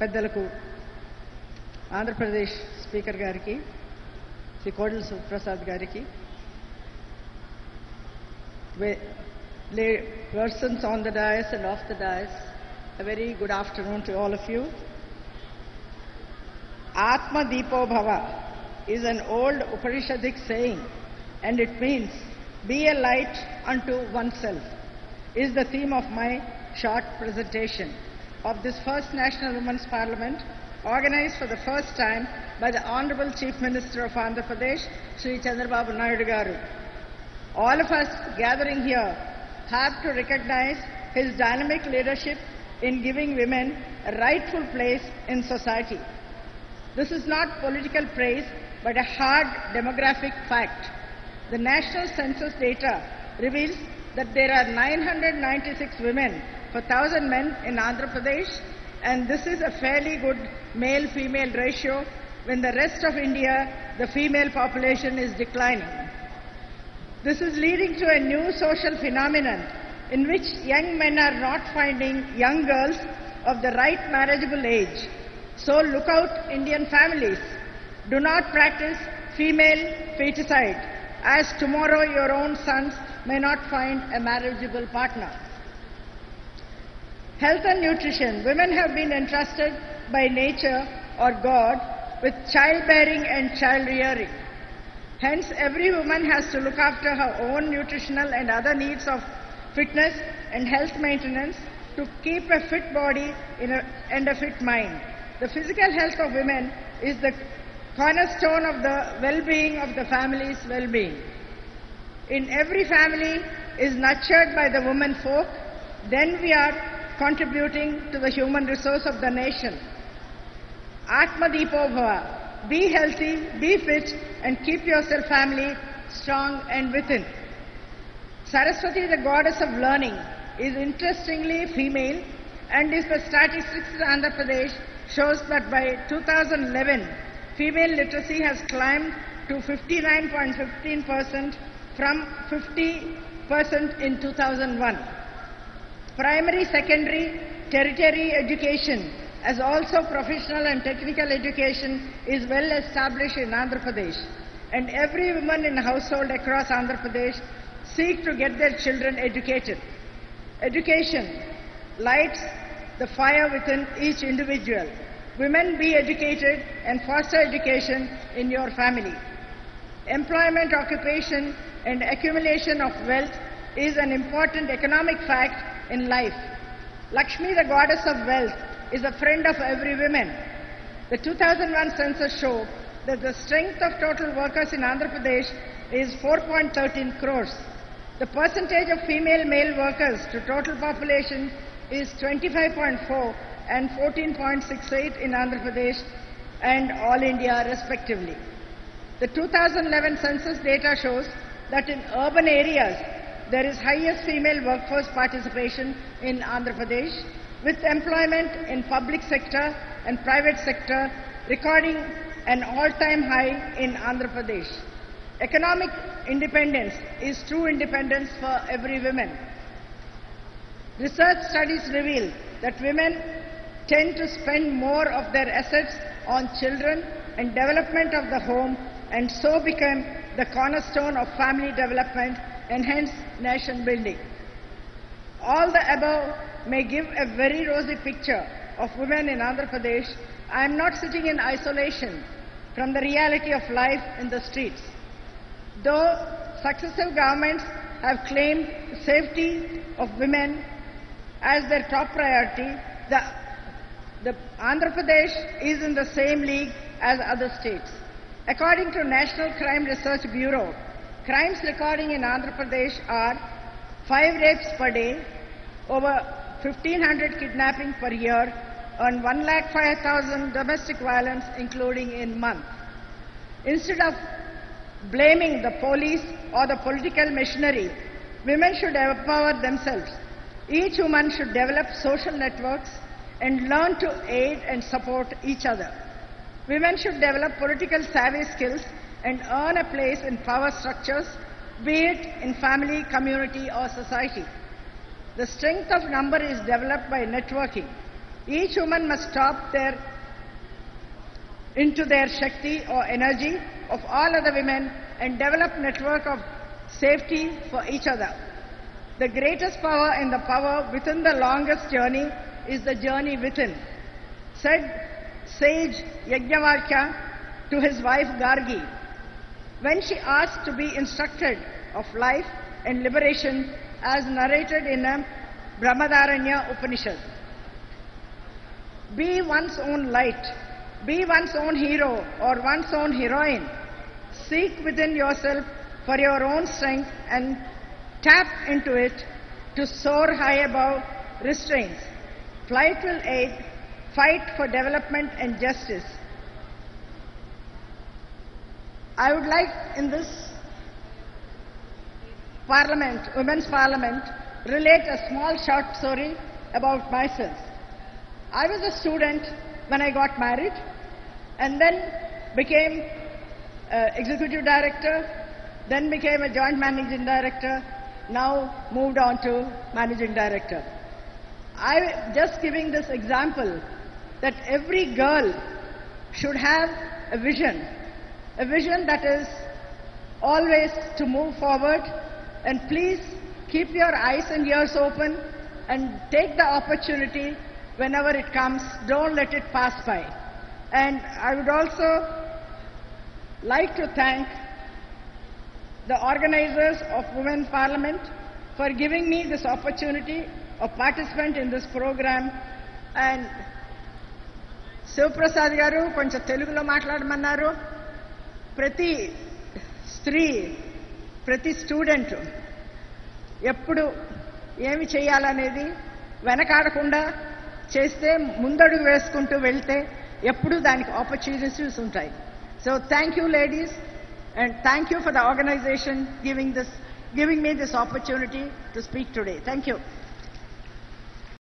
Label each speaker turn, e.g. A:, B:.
A: పెద్దలకు ఆంధ్రప్రదేశ్ స్పీకర్ గారికి శ్రీ కోడెల శివప్రసాద్ గారికి, persons on the dais and off the dais, a very good afternoon to all of you. Atma Deepo Bhava is an old Upanishadic saying, and it means be a light unto oneself, is the theme of my short presentation of this first National Women's Parliament, organized for the first time by the Honorable Chief Minister of Andhra Pradesh, Sri Chandrababu Naidu Garu. All of us gathering here have to recognize his dynamic leadership in giving women a rightful place in society. This is not political praise, but a hard demographic fact. The national census data reveals that there are 996 women per 1,000 men in Andhra Pradesh, and this is a fairly good male-female ratio when the rest of India, the female population is declining. This is leading to a new social phenomenon in which young men are not finding young girls of the right marriageable age. So look out, Indian families. Do not practice female feticide, as tomorrow your own sons may not find a marriageable partner. Health and nutrition. Women have been entrusted by nature or God with childbearing and child rearing. Hence, every woman has to look after her own nutritional and other needs of fitness and health maintenance to keep a fit body and a fit mind. The physical health of women is the cornerstone of the well-being of the family's well-being. In every family is nurtured by the women folk, then we are contributing to the human resource of the nation. Atma Deepo Bhava. Be healthy, be fit, and keep yourself family strong and within. Saraswati, the goddess of learning, is interestingly female, and is the statistics in Andhra Pradesh shows that by 2011, female literacy has climbed to 59.15% from 50% in 2001. Primary, secondary, tertiary education, as also professional and technical education, is well established in Andhra Pradesh, and every woman in a household across Andhra Pradesh seek to get their children educated. Education lights the fire within each individual. Women, be educated and foster education in your family. Employment, occupation, and accumulation of wealth is an important economic fact in life. Lakshmi, the goddess of wealth, is a friend of every woman. The 2001 census show that the strength of total workers in Andhra Pradesh is 4.13 crores. The percentage of female-male workers to total population is 25.4 and 14.68 in Andhra Pradesh and all India respectively. The 2011 census data shows that in urban areas there is highest female workforce participation in Andhra Pradesh, with employment in public sector and private sector recording an all-time high in Andhra Pradesh. Economic independence is true independence for every woman. Research studies reveal that women tend to spend more of their assets on children and development of the home, and so become the cornerstone of family development and hence nation building. All the above may give a very rosy picture of women in Andhra Pradesh. I am not sitting in isolation from the reality of life in the streets. Though successive governments have claimed safety of women as their top priority, the Andhra Pradesh is in the same league as other states. According to National Crime Research Bureau, crimes recording in Andhra Pradesh are 5 rapes per day, over 1,500 kidnapping per year, and 1,05,000 domestic violence including in month. Instead of blaming the police or the political machinery, women should empower themselves. Each woman should develop social networks and learn to aid and support each other. Women should develop political savvy skills and earn a place in power structures, be it in family, community or society. The strength of number is developed by networking. Each woman must tap into their Shakti or energy of all other women and develop network of safety for each other. The greatest power and the power within the longest journey is the journey within, said sage Yajnavalkya to his wife Gargi when she asked to be instructed of life and liberation as narrated in a Brahmadaranya Upanishad. Be one's own light, be one's own hero or one's own heroine. Seek within yourself for your own strength and tap into it to soar high above restraints. Flight will aid, fight for development and justice. I would like in this Parliament, Women's Parliament, relate a small short story about myself. I was a student when I got married and then became executive director, then became a joint managing director, now moved on to managing director. I just giving this example that every girl should have a vision that is always to move forward, and please keep your eyes and ears open and take the opportunity whenever it comes. Don't let it pass by. And I would also like to thank the organizers of Women's Parliament for giving me this opportunity of participant in this program. And Sivaprasad garu koncha Telugulo maatladamanaru. Prati స్త్రీ ప్రతి student ఎప్పుడు ఏమి చేయాలనేది వెనకాడకుండా చేస్తే ముందడుగు వేసుకుంటూ వెళ్తే ఎప్పుడు దానికి ఆపర్చునిటీస్ ఉంటాయి. So thank you ladies and thank you for the organization giving me this opportunity to speak today. Thank you.